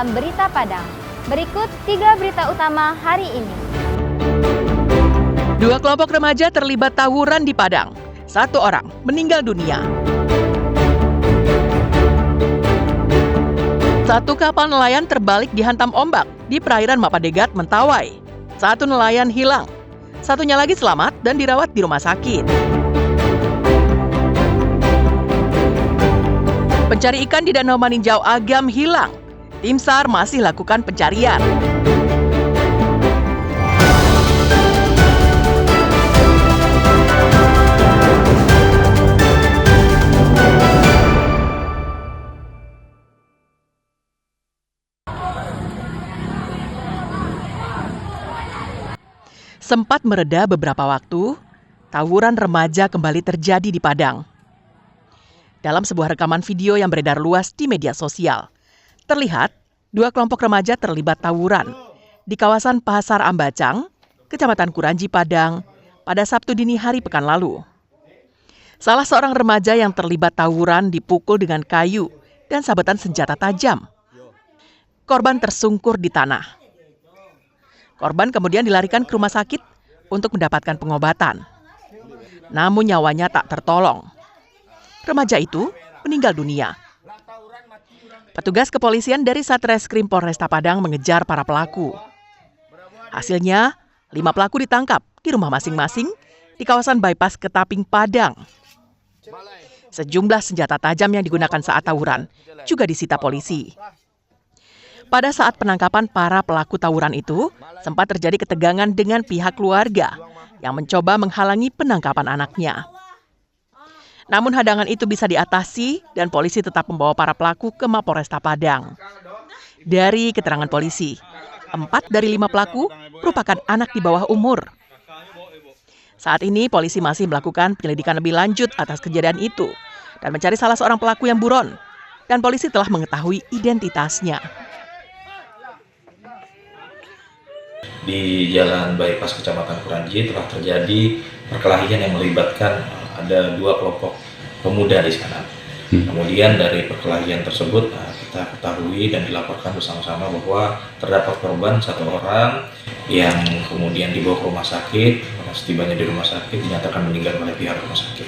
dalam Berita Padang. Berikut 3 berita utama hari ini. 2 kelompok remaja terlibat tawuran di Padang. 1 orang meninggal dunia. 1 kapal nelayan terbalik dihantam ombak di perairan Mapadegat, Mentawai. 1 nelayan hilang. 1-nya lagi selamat dan dirawat di rumah sakit. Pencari ikan di Danau Maninjau Agam hilang. Tim SAR masih lakukan pencarian. Sempat mereda beberapa waktu, tawuran remaja kembali terjadi di Padang. Dalam sebuah rekaman video yang beredar luas di media sosial, terlihat 2 kelompok remaja terlibat tawuran di kawasan Pasar Ambacang, Kecamatan Kuranji, Padang, pada Sabtu dini hari pekan lalu. Salah seorang remaja yang terlibat tawuran dipukul dengan kayu dan sabetan senjata tajam. Korban tersungkur di tanah. Korban kemudian dilarikan ke rumah sakit untuk mendapatkan pengobatan. Namun nyawanya tak tertolong. Remaja itu meninggal dunia. Petugas kepolisian dari Satreskrim Polresta Padang mengejar para pelaku. Hasilnya, 5 pelaku ditangkap di rumah masing-masing di kawasan Bypass Ketaping, Padang. Sejumlah senjata tajam yang digunakan saat tawuran juga disita polisi. Pada saat penangkapan para pelaku tawuran itu, sempat terjadi ketegangan dengan pihak keluarga yang mencoba menghalangi penangkapan anaknya. Namun hadangan itu bisa diatasi dan polisi tetap membawa para pelaku ke Mapolresta Padang. Dari keterangan polisi, 4 dari 5 pelaku merupakan anak di bawah umur. Saat ini polisi masih melakukan penyelidikan lebih lanjut atas kejadian itu dan mencari salah seorang pelaku yang buron. Dan polisi telah mengetahui identitasnya. Di Jalan Bypass Kecamatan Kuranji telah terjadi perkelahian yang melibatkan ada 2 kelompok pemuda di sana. Kemudian dari perkelahian tersebut kita ketahui dan dilaporkan bersama-sama bahwa terdapat korban 1 orang yang kemudian dibawa ke rumah sakit. Setibanya di rumah sakit dinyatakan meninggal oleh pihak rumah sakit.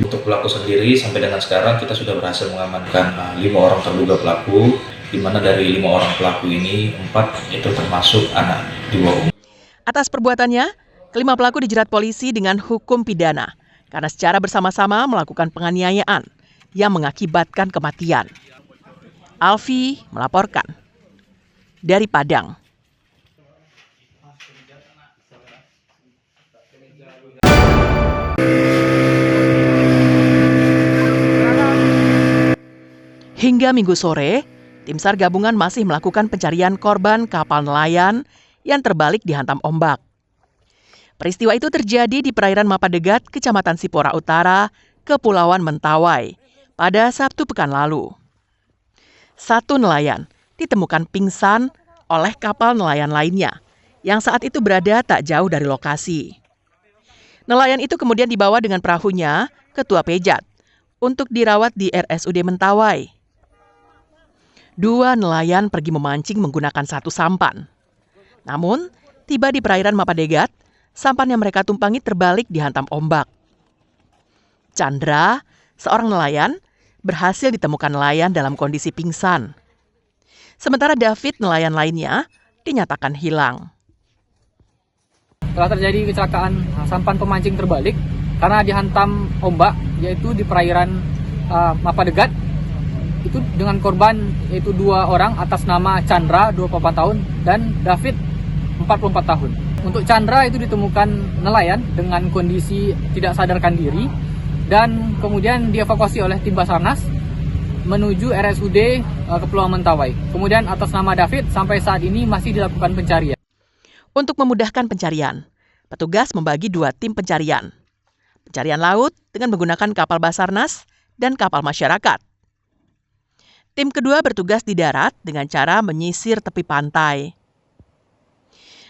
Untuk pelaku sendiri sampai dengan sekarang kita sudah berhasil mengamankan 5 orang terduga pelaku, di mana dari 5 orang pelaku ini 4 itu termasuk anak di bawah umur. Atas perbuatannya, kelima pelaku dijerat polisi dengan hukum pidana karena secara bersama-sama melakukan penganiayaan yang mengakibatkan kematian. Alfi melaporkan dari Padang. Hingga Minggu sore, tim SAR gabungan masih melakukan pencarian korban kapal nelayan yang terbalik dihantam ombak. Peristiwa itu terjadi di perairan Mapadegat, Kecamatan Sipora Utara, Kepulauan Mentawai, pada Sabtu pekan lalu. 1 nelayan ditemukan pingsan oleh kapal nelayan lainnya, yang saat itu berada tak jauh dari lokasi. Nelayan itu kemudian dibawa dengan perahunya ke Tua Pejat untuk dirawat di RSUD Mentawai. 2 nelayan pergi memancing menggunakan 1 sampan. Namun, tiba di perairan Mapadegat, sampan yang mereka tumpangi terbalik dihantam ombak. Chandra, seorang nelayan, berhasil ditemukan nelayan dalam kondisi pingsan. Sementara David, nelayan lainnya, dinyatakan hilang. Telah terjadi kecelakaan sampan pemancing terbalik karena dihantam ombak, yaitu di perairan Mapadegat. Itu dengan korban yaitu 2 orang atas nama Chandra 24 tahun dan David 44 tahun. Untuk Chandra itu ditemukan nelayan dengan kondisi tidak sadarkan diri dan kemudian dievakuasi oleh tim Basarnas menuju RSUD Kepulauan Mentawai. Kemudian atas nama David sampai saat ini masih dilakukan pencarian. Untuk memudahkan pencarian, petugas membagi 2 tim pencarian. Pencarian laut dengan menggunakan kapal Basarnas dan kapal masyarakat. Tim kedua bertugas di darat dengan cara menyisir tepi pantai.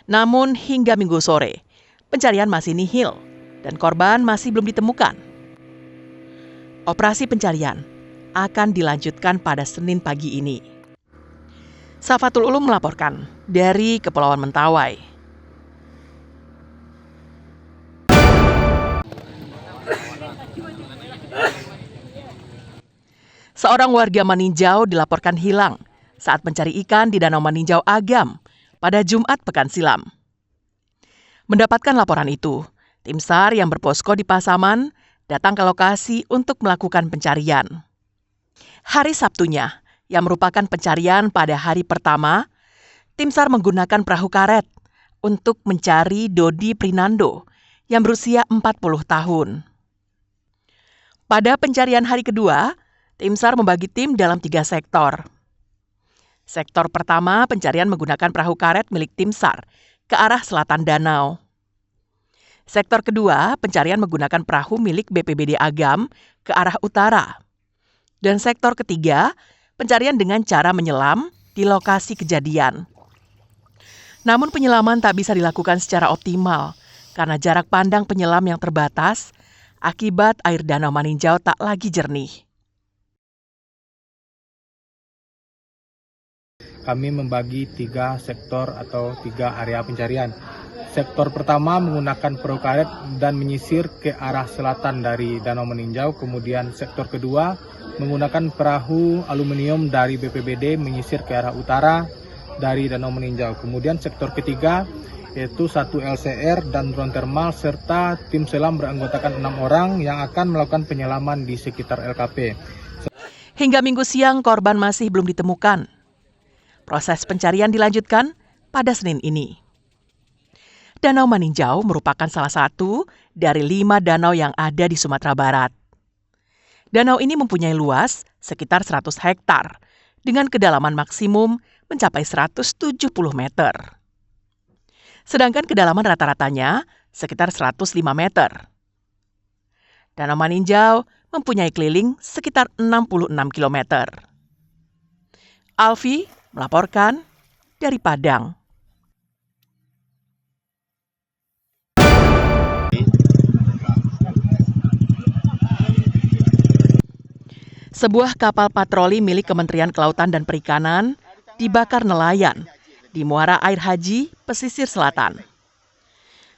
Namun hingga Minggu sore, pencarian masih nihil dan korban masih belum ditemukan. Operasi pencarian akan dilanjutkan pada Senin pagi ini. Safatul Ulum melaporkan dari Kepulauan Mentawai. Seorang warga Maninjau dilaporkan hilang saat mencari ikan di Danau Maninjau Agam pada Jumat pekan silam. Mendapatkan laporan itu, tim SAR yang berposko di Pasaman datang ke lokasi untuk melakukan pencarian. Hari Sabtunya, yang merupakan pencarian pada hari pertama, tim SAR menggunakan perahu karet untuk mencari Dodi Prinando yang berusia 40 tahun. Pada pencarian hari kedua, tim SAR membagi tim dalam 3 sektor. Sektor pertama, pencarian menggunakan perahu karet milik tim SAR ke arah selatan danau. Sektor kedua, pencarian menggunakan perahu milik BPBD Agam ke arah utara. Dan sektor ketiga, pencarian dengan cara menyelam di lokasi kejadian. Namun penyelaman tak bisa dilakukan secara optimal karena jarak pandang penyelam yang terbatas akibat air Danau Maninjau tak lagi jernih. Kami membagi 3 sektor atau 3 area pencarian. Sektor pertama menggunakan perahu karet dan menyisir ke arah selatan dari Danau Maninjau. Kemudian sektor kedua menggunakan perahu aluminium dari BPBD menyisir ke arah utara dari Danau Maninjau. Kemudian sektor ketiga yaitu 1 LCR dan drone thermal serta tim selam beranggotakan 6 orang yang akan melakukan penyelaman di sekitar LKP. Hingga Minggu siang korban masih belum ditemukan. Proses pencarian dilanjutkan pada Senin ini. Danau Maninjau merupakan salah satu dari 5 danau yang ada di Sumatera Barat. Danau ini mempunyai luas sekitar 100 hektar dengan kedalaman maksimum mencapai 170 meter. Sedangkan kedalaman rata-ratanya sekitar 105 meter. Danau Maninjau mempunyai keliling sekitar 66 kilometer. Alfi melaporkan dari Padang. Sebuah kapal patroli milik Kementerian Kelautan dan Perikanan dibakar nelayan di Muara Air Haji, pesisir selatan.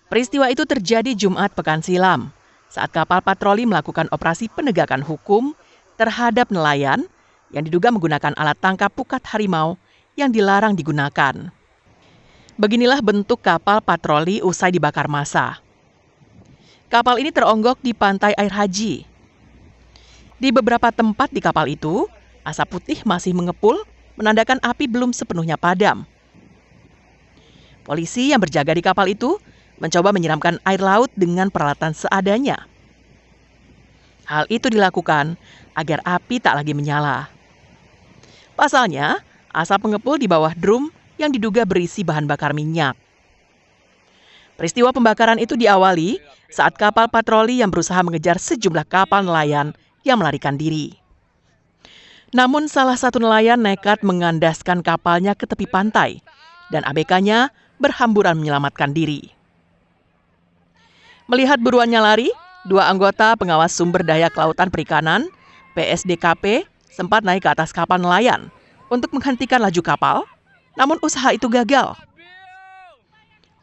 Peristiwa itu terjadi Jumat pekan silam saat kapal patroli melakukan operasi penegakan hukum terhadap nelayan yang diduga menggunakan alat tangkap pukat harimau yang dilarang digunakan. Beginilah bentuk kapal patroli usai dibakar massa. Kapal ini teronggok di pantai Air Haji. Di beberapa tempat di kapal itu, asap putih masih mengepul, menandakan api belum sepenuhnya padam. Polisi yang berjaga di kapal itu mencoba menyiramkan air laut dengan peralatan seadanya. Hal itu dilakukan agar api tak lagi menyala. Pasalnya, asap mengepul di bawah drum yang diduga berisi bahan bakar minyak. Peristiwa pembakaran itu diawali saat kapal patroli yang berusaha mengejar sejumlah kapal nelayan yang melarikan diri. Namun salah satu nelayan nekat mengandaskan kapalnya ke tepi pantai dan ABK-nya berhamburan menyelamatkan diri. Melihat buruannya lari, 2 anggota pengawas sumber daya kelautan perikanan PSDKP sempat naik ke atas kapal nelayan untuk menghentikan laju kapal, namun usaha itu gagal.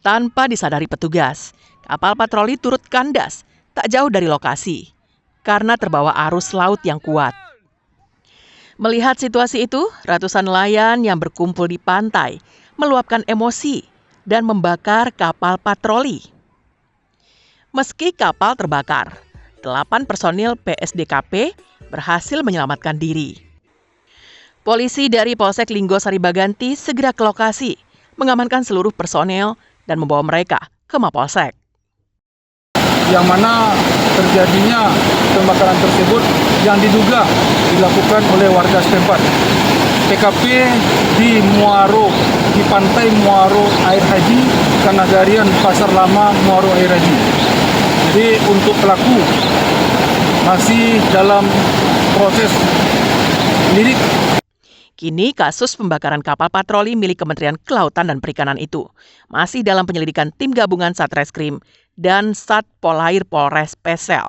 Tanpa disadari petugas, kapal patroli turut kandas tak jauh dari lokasi karena terbawa arus laut yang kuat. Melihat situasi itu, ratusan nelayan yang berkumpul di pantai meluapkan emosi dan membakar kapal patroli. Meski kapal terbakar, 8 personil PSDKP berhasil menyelamatkan diri. Polisi dari Polsek Linggo Sari Baganti segera ke lokasi, mengamankan seluruh personel dan membawa mereka ke Mapolsek. Yang mana terjadinya pembakaran tersebut yang diduga dilakukan oleh warga setempat. TKP di Muaro, di pantai Muaro Air Haji, Kanagarian Pasar Lama Muaro Air Haji. Jadi untuk pelaku masih dalam proses lidik. Kini kasus pembakaran kapal patroli milik Kementerian Kelautan dan Perikanan itu masih dalam penyelidikan tim gabungan Satreskrim dan Satpolair Polres Pesel.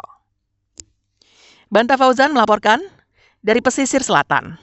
Banta Fauzan melaporkan dari pesisir selatan.